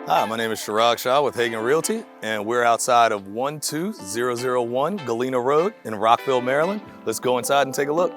Hi, my name is Chirag Shah with Hagan Realty, and we're outside of 12001 Galena Road in Rockville, Maryland. Let's go inside and take a look.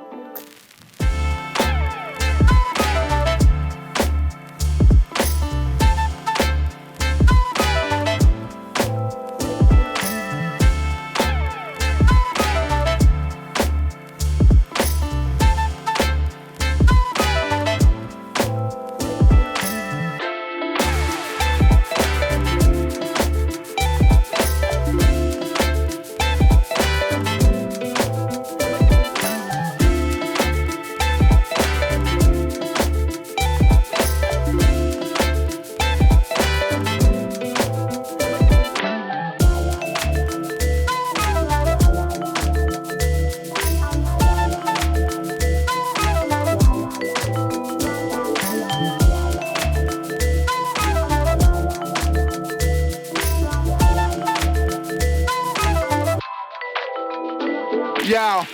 Yeah.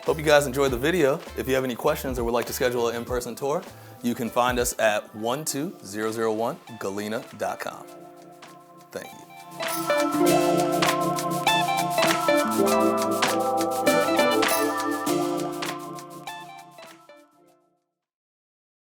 Hope you guys enjoyed the video. If you have any questions or would like to schedule an in-person tour, you can find us at 12001galena.com. Thank you.